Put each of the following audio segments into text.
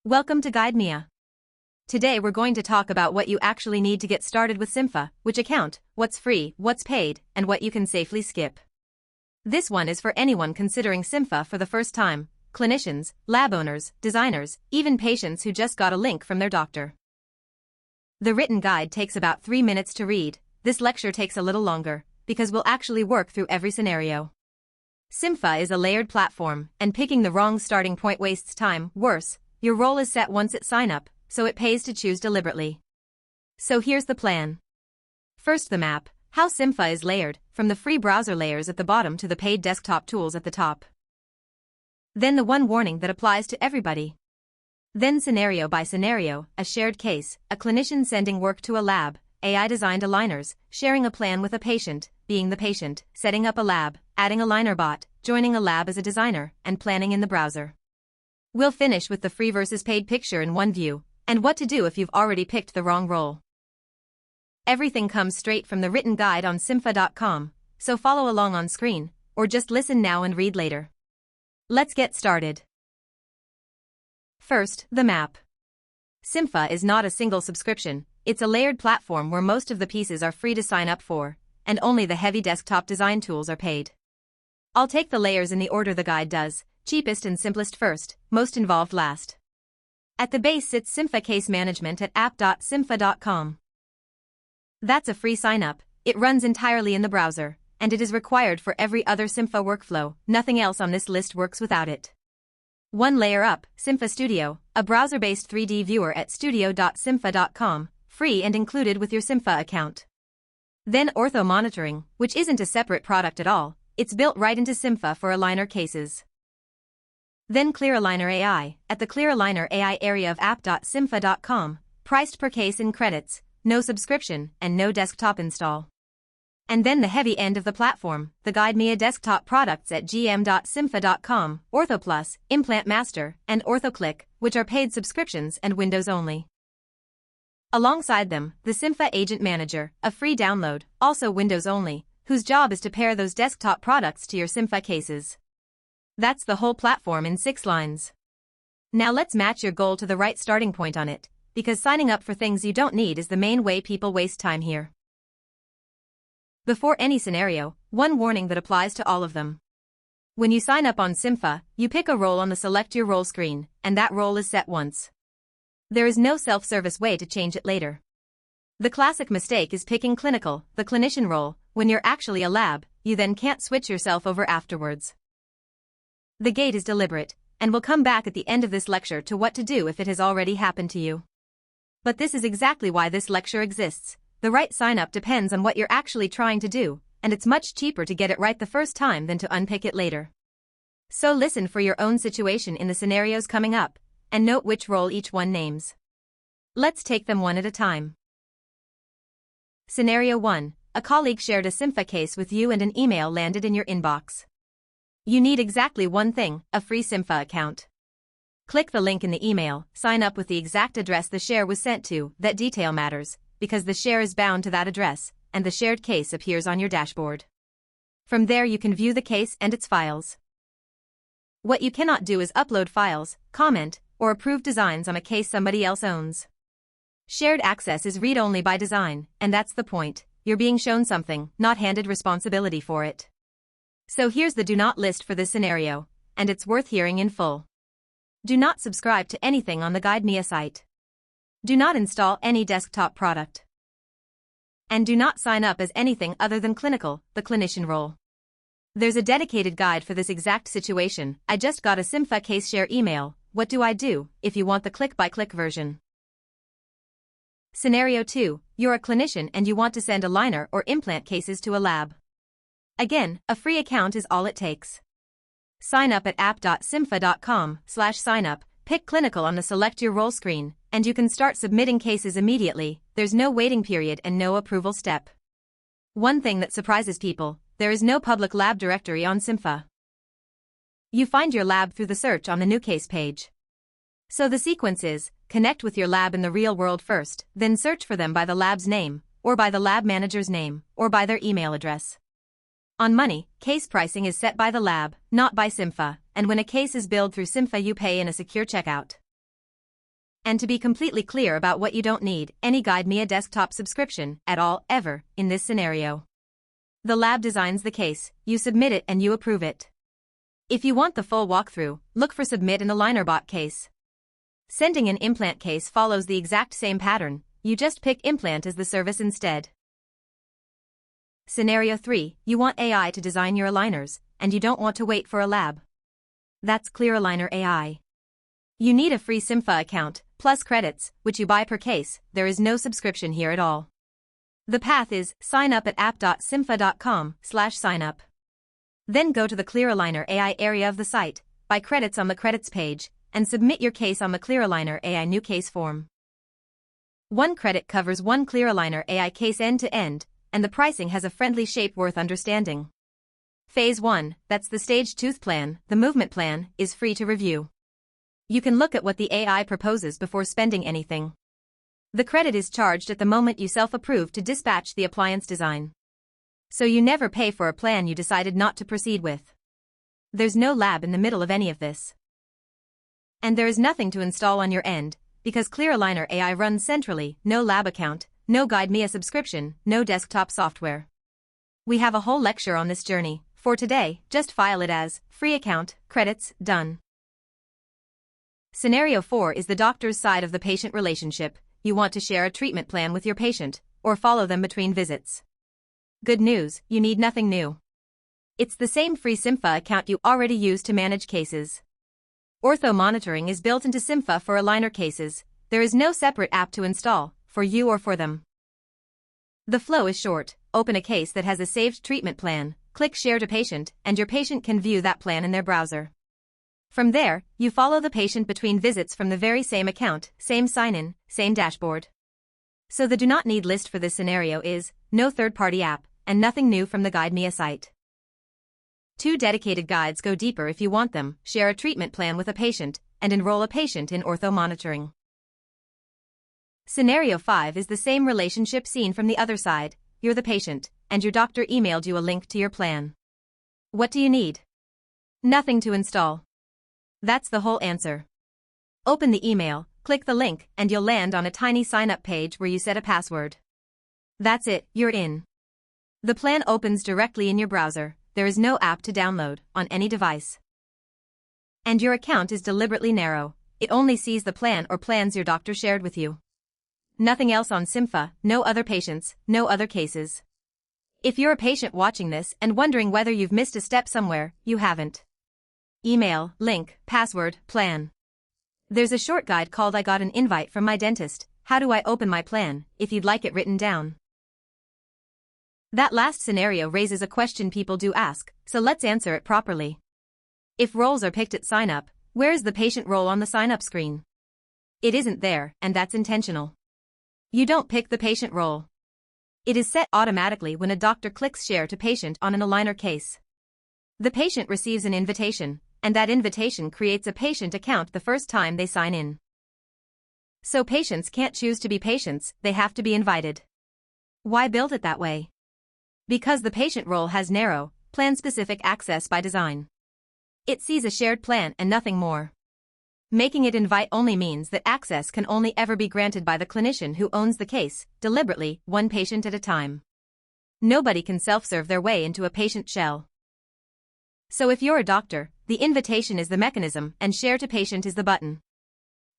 Welcome to GuideMia. Today we're going to talk about what you actually need to get started with Cympha, which account, what's free, what's paid, and what you can safely skip. This one is for anyone considering Cympha for the first time: clinicians, lab owners, designers, even patients who just got a link from their doctor. The written guide takes about 3 minutes to read. This lecture takes a little longer, because we'll actually work through every scenario. Cympha is a layered platform, and picking the wrong starting point wastes time. Worse, your role is set once at sign up, so it pays to choose deliberately. So here's the plan. First, the map: how Cympha is layered, from the free browser layers at the bottom to the paid desktop tools at the top. Then the one warning that applies to everybody. Then scenario by scenario: a shared case, a clinician sending work to a lab, AI-designed aligners, sharing a plan with a patient, being the patient, setting up a lab, adding AlignerBot, joining a lab as a designer, and planning in the browser. We'll finish with the free versus paid picture in one view, and what to do if you've already picked the wrong role. Everything comes straight from the written guide on cympha.com, so follow along on screen, or just listen now and read later. Let's get started. First, the map. Cympha is not a single subscription, it's a layered platform where most of the pieces are free to sign up for, and only the heavy desktop design tools are paid. I'll take the layers in the order the guide does: cheapest and simplest first, most involved last. At the base sits Cympha Case Management at app.cympha.com. That's a free sign-up, it runs entirely in the browser, and it is required for every other Cympha workflow. Nothing else on this list works without it. One layer up, Cympha Studio, a browser-based 3D viewer at studio.cympha.com, free and included with your Cympha account. Then Ortho Monitoring, which isn't a separate product at all, it's built right into Cympha for aligner cases. Then Clear Aligner AI, at the Clear Aligner AI area of app.cympha.com, priced per case in credits, no subscription, and no desktop install. And then the heavy end of the platform, the GuideMia desktop products at gm.cympha.com, OrthoPlus, Implant Master, and OrthoClick, which are paid subscriptions and Windows only. Alongside them, the Cympha Agent Manager, a free download, also Windows only, whose job is to pair those desktop products to your Cympha cases. That's the whole platform in 6 lines. Now let's match your goal to the right starting point on it, because signing up for things you don't need is the main way people waste time here. Before any scenario, one warning that applies to all of them. When you sign up on Cympha, you pick a role on the Select Your Role screen, and that role is set once. There is no self-service way to change it later. The classic mistake is picking clinical, the clinician role, when you're actually a lab. You then can't switch yourself over afterwards. The gate is deliberate, and we'll come back at the end of this lecture to what to do if it has already happened to you. But this is exactly why this lecture exists. The right sign-up depends on what you're actually trying to do, and it's much cheaper to get it right the first time than to unpick it later. So listen for your own situation in the scenarios coming up, and note which role each one names. Let's take them one at a time. Scenario 1. A colleague shared a Cympha case with you and an email landed in your inbox. You need exactly one thing: a free Cympha account. Click the link in the email, sign up with the exact address the share was sent to. That detail matters, because the share is bound to that address, and the shared case appears on your dashboard. From there you can view the case and its files. What you cannot do is upload files, comment, or approve designs on a case somebody else owns. Shared access is read-only by design, and that's the point: you're being shown something, not handed responsibility for it. So here's the do not list for this scenario, and it's worth hearing in full. Do not subscribe to anything on the GuideMia site. Do not install any desktop product. And do not sign up as anything other than clinical, the clinician role. There's a dedicated guide for this exact situation. I just got a Cympha case share email. What do I do? If you want the click-by-click version. Scenario 2. You're a clinician and you want to send aligner or implant cases to a lab. Again, a free account is all it takes. Sign up at app.cympha.com/signup, pick clinical on the Select Your Role screen, and you can start submitting cases immediately. There's no waiting period and no approval step. One thing that surprises people: there is no public lab directory on Cympha. You find your lab through the search on the New Case page. So the sequence is: connect with your lab in the real world first, then search for them by the lab's name, or by the lab manager's name, or by their email address. On money, case pricing is set by the lab, not by Cympha, and when a case is billed through Cympha you pay in a secure checkout. And to be completely clear about what you don't need any GuideMe a desktop subscription at all, ever, in this scenario. The lab designs the case, you submit it and you approve it. If you want the full walkthrough, look for Submit an AlignerBot case. Sending an implant case follows the exact same pattern, you just pick implant as the service instead. Scenario 3, you want AI to design your aligners, and you don't want to wait for a lab. That's ClearAligner AI. You need a free Cympha account, plus credits, which you buy per case. There is no subscription here at all. The path is sign up at app.cympha.com/signup. Then go to the ClearAligner AI area of the site, buy credits on the credits page, and submit your case on the ClearAligner AI new case form. One credit covers one ClearAligner AI case end to end, and the pricing has a friendly shape worth understanding. Phase 1, that's the staged tooth plan, the movement plan, is free to review. You can look at what the AI proposes before spending anything. The credit is charged at the moment you self-approve to dispatch the appliance design. So you never pay for a plan you decided not to proceed with. There's no lab in the middle of any of this. And there is nothing to install on your end, because ClearAligner AI runs centrally, no lab account, no GuideMe a subscription, no desktop software. We have a whole lecture on this journey. For today, just file it as free account, credits, done. Scenario 4 is the doctor's side of the patient relationship. You want to share a treatment plan with your patient, or follow them between visits. Good news, you need nothing new. It's the same free Cympha account you already use to manage cases. Ortho monitoring is built into Cympha for aligner cases. There is no separate app to install, for you or for them. The flow is short. Open a case that has a saved treatment plan, click Share to Patient, and your patient can view that plan in their browser. From there, you follow the patient between visits from the very same account, same sign-in, same dashboard. So the do not need list for this scenario is no third-party app, and nothing new from the GuideMe a site. 2 dedicated guides go deeper if you want them, share a treatment plan with a patient, and enroll a patient in ortho monitoring. Scenario 5 is the same relationship seen from the other side. You're the patient, and your doctor emailed you a link to your plan. What do you need? Nothing to install. That's the whole answer. Open the email, click the link, and you'll land on a tiny sign-up page where you set a password. That's it, you're in. The plan opens directly in your browser. There is no app to download on any device. And your account is deliberately narrow. It only sees the plan or plans your doctor shared with you. Nothing else on Cympha, no other patients, no other cases. If you're a patient watching this and wondering whether you've missed a step somewhere, you haven't. Email, link, password, plan. There's a short guide called I Got an Invite from My Dentist, How Do I Open My Plan, if you'd like it written down. That last scenario raises a question people do ask, so let's answer it properly. If roles are picked at sign-up, where is the patient role on the sign-up screen? It isn't there, and that's intentional. You don't pick the patient role. It is set automatically when a doctor clicks Share to Patient on an aligner case. The patient receives an invitation, and that invitation creates a patient account the first time they sign in. So patients can't choose to be patients, they have to be invited. Why build it that way? Because the patient role has narrow, plan-specific access by design. It sees a shared plan and nothing more. Making it invite-only means that access can only ever be granted by the clinician who owns the case, deliberately, one patient at a time. Nobody can self-serve their way into a patient shell. So if you're a doctor, the invitation is the mechanism and Share to Patient is the button.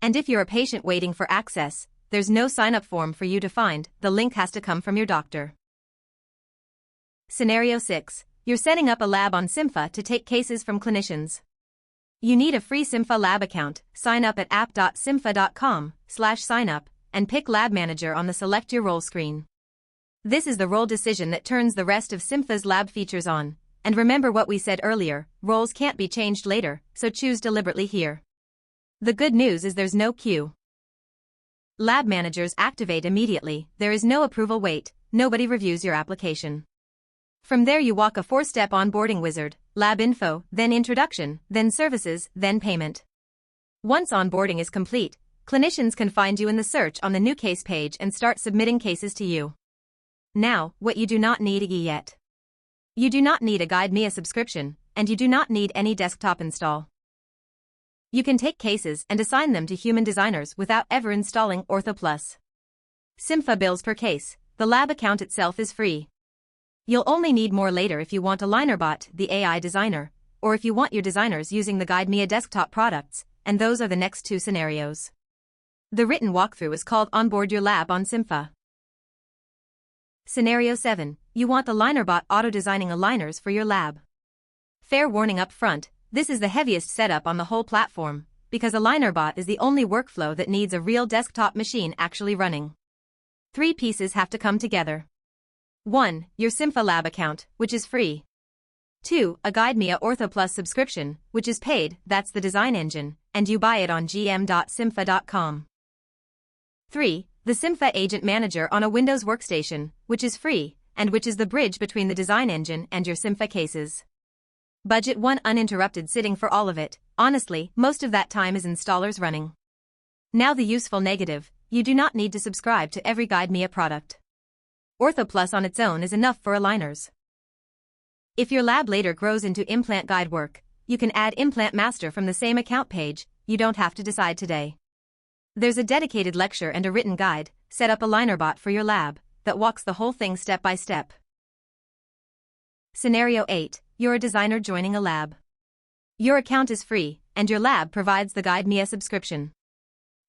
And if you're a patient waiting for access, there's no sign-up form for you to find, the link has to come from your doctor. Scenario 6. You're setting up a lab on Cympha to take cases from clinicians. You need a free Cympha lab account, sign up at app.cympha.com/signup, and pick Lab Manager on the Select Your Role screen. This is the role decision that turns the rest of Cympha's lab features on. And remember what we said earlier, roles can't be changed later, so choose deliberately here. The good news is there's no queue. Lab managers activate immediately, there is no approval wait, nobody reviews your application. From there you walk a 4-step onboarding wizard, lab info, then introduction, then services, then payment. Once onboarding is complete, clinicians can find you in the search on the new case page and start submitting cases to you. Now, what you do not need yet. You do not need a GuideMe a subscription, and you do not need any desktop install. You can take cases and assign them to human designers without ever installing Ortho Plus. Cympha bills per case. The lab account itself is free. You'll only need more later if you want AlignerBot, the AI designer, or if you want your designers using the GuideMia desktop products, and those are the next two scenarios. The written walkthrough is called Onboard Your Lab on Cympha. Scenario 7. You want AlignerBot auto-designing aligners for your lab. Fair warning up front, this is the heaviest setup on the whole platform, because AlignerBot is the only workflow that needs a real desktop machine actually running. 3 pieces have to come together. 1. Your Cympha Lab account, which is free. 2. A GuideMia Ortho Plus subscription, which is paid, that's the design engine, and you buy it on gm.cympha.com. 3. The Cympha Agent Manager on a Windows workstation, which is free, and which is the bridge between the design engine and your Cympha cases. Budget 1 uninterrupted sitting for all of it. Honestly, most of that time is installers running. Now the useful negative, you do not need to subscribe to every GuideMia product. Ortho Plus on its own is enough for aligners. If your lab later grows into implant guide work, you can add Implant Master from the same account page. You don't have to decide today. There's a dedicated lecture and a written guide, Set Up AlignerBot for your lab, that walks the whole thing step by step. Scenario 8. You're a designer joining a lab. Your account is free, and your lab provides the GuideMia subscription.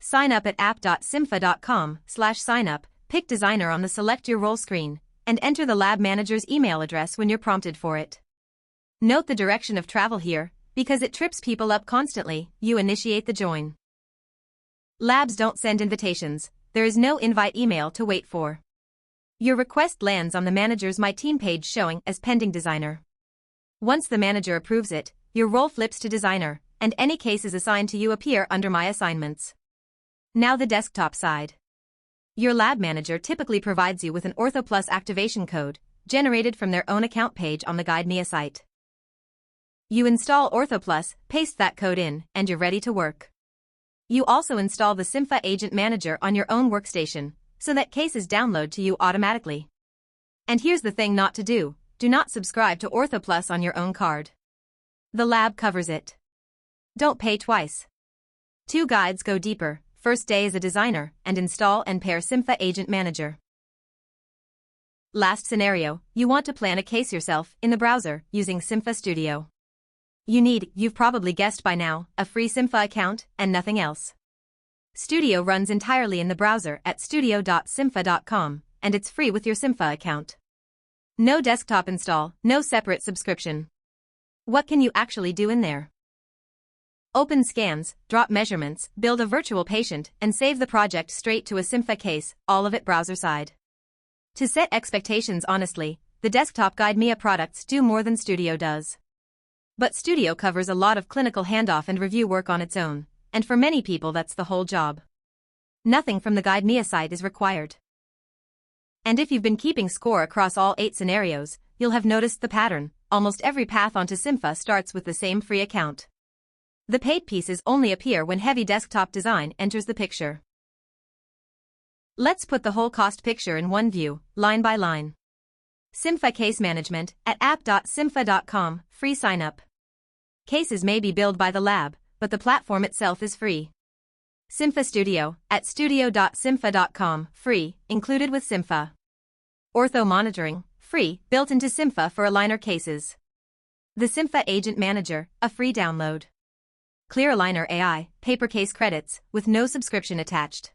Sign up at app.cympha.com/signup, pick designer on the Select Your Role screen, and enter the lab manager's email address when you're prompted for it. Note the direction of travel here, because it trips people up constantly. You initiate the join. Labs don't send invitations, there is no invite email to wait for. Your request lands on the manager's My Team page showing as pending designer. Once the manager approves it, your role flips to designer, and any cases assigned to you appear under My Assignments. Now the desktop side. Your lab manager typically provides you with an Ortho Plus activation code, generated from their own account page on the GuideMia site. You install Ortho Plus, paste that code in, and you're ready to work. You also install the Cympha Agent Manager on your own workstation, so that cases download to you automatically. And here's the thing not to do. Do not subscribe to Ortho Plus on your own card. The lab covers it. Don't pay twice. 2 guides go deeper. First day as a designer, and install and pair Cympha Agent Manager. Last scenario, you want to plan a case yourself in the browser using Cympha Studio. You've probably guessed by now, a free Cympha account and nothing else. Studio runs entirely in the browser at studio.cympha.com, and it's free with your Cympha account. No desktop install, no separate subscription. What can you actually do in there? Open scans, drop measurements, build a virtual patient, and save the project straight to a Cympha case, all of it browser side. To set expectations honestly, the desktop GuideMia products do more than Studio does. But Studio covers a lot of clinical handoff and review work on its own, and for many people that's the whole job. Nothing from the GuideMia site is required. And if you've been keeping score across all 8 scenarios, you'll have noticed the pattern. Almost every path onto Cympha starts with the same free account. The paid pieces only appear when heavy desktop design enters the picture. Let's put the whole cost picture in one view, line by line. Cympha Case Management at app.cympha.com, free sign-up. Cases may be billed by the lab, but the platform itself is free. Cympha Studio at studio.cympha.com, free, included with Cympha. Ortho Monitoring, free, built into Cympha for aligner cases. The Cympha Agent Manager, a free download. Clear Aligner AI, paper case credits, with no subscription attached.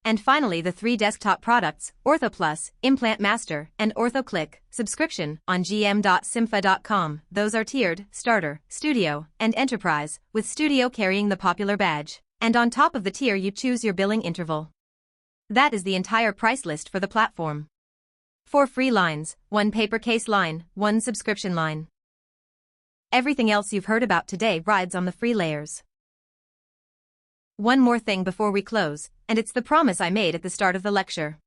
And finally the 3 desktop products, Ortho Plus, Implant Master, and Ortho Click, subscription, on gm.cympha.com. Those are tiered, Starter, Studio, and Enterprise, with Studio carrying the popular badge. And on top of the tier you choose your billing interval. That is the entire price list for the platform. 4 free lines, 1 paper case line, 1 subscription line. Everything else you've heard about today rides on the free layers. One more thing before we close, and it's the promise I made at the start of the lecture.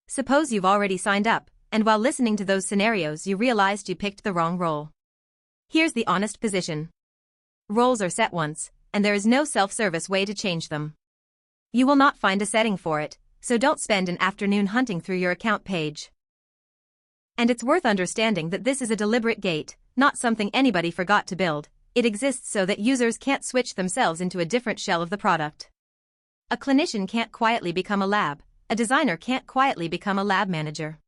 Suppose you've already signed up, and while listening to those scenarios you realized you picked the wrong role. Here's the honest position. Roles are set once, and there is no self-service way to change them. You will not find a setting for it, so don't spend an afternoon hunting through your account page. And it's worth understanding that this is a deliberate gate, not something anybody forgot to build. It exists so that users can't switch themselves into a different shell of the product. A clinician can't quietly become a lab. A designer can't quietly become a lab manager.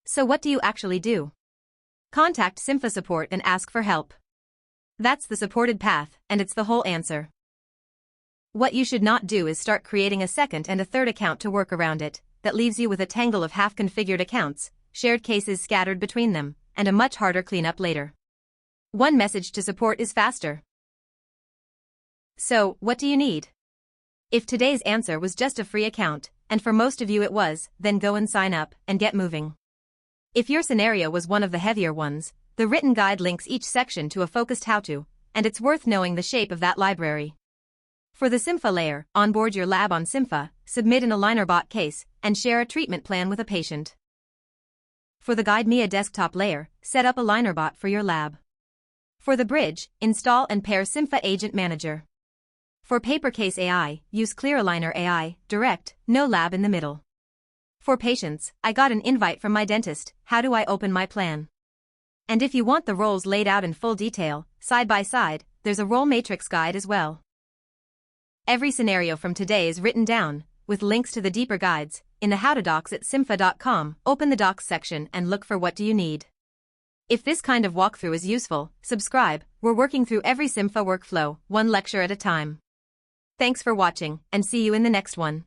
So what do you actually do? Contact Cympha support and ask for help. That's the supported path, and it's the whole answer. What you should not do is start creating a second and a third account to work around it. That leaves you with a tangle of half-configured accounts, shared cases scattered between them, and a much harder cleanup later. One message to support is faster. So, what do you need? If today's answer was just a free account, and for most of you it was, then go and sign up and get moving. If your scenario was one of the heavier ones, the written guide links each section to a focused how-to, and it's worth knowing the shape of that library. For the Cympha layer, onboard your lab on Cympha, submit an AlignerBot case, and share a treatment plan with a patient. For the Guide Me a desktop layer, set up AlignerBot for your lab. For the bridge, install and pair Cympha Agent Manager. For Papercase AI, use ClearAligner AI, direct, no lab in the middle. For patients, I got an invite from my dentist, how do I open my plan? And if you want the roles laid out in full detail, side by side, there's a role matrix guide as well. Every scenario from today is written down, with links to the deeper guides, in the how-to docs at cympha.com. Open the docs section and look for what do you need. If this kind of walkthrough is useful, subscribe. We're working through every Cympha workflow, one lecture at a time. Thanks for watching, and see you in the next one.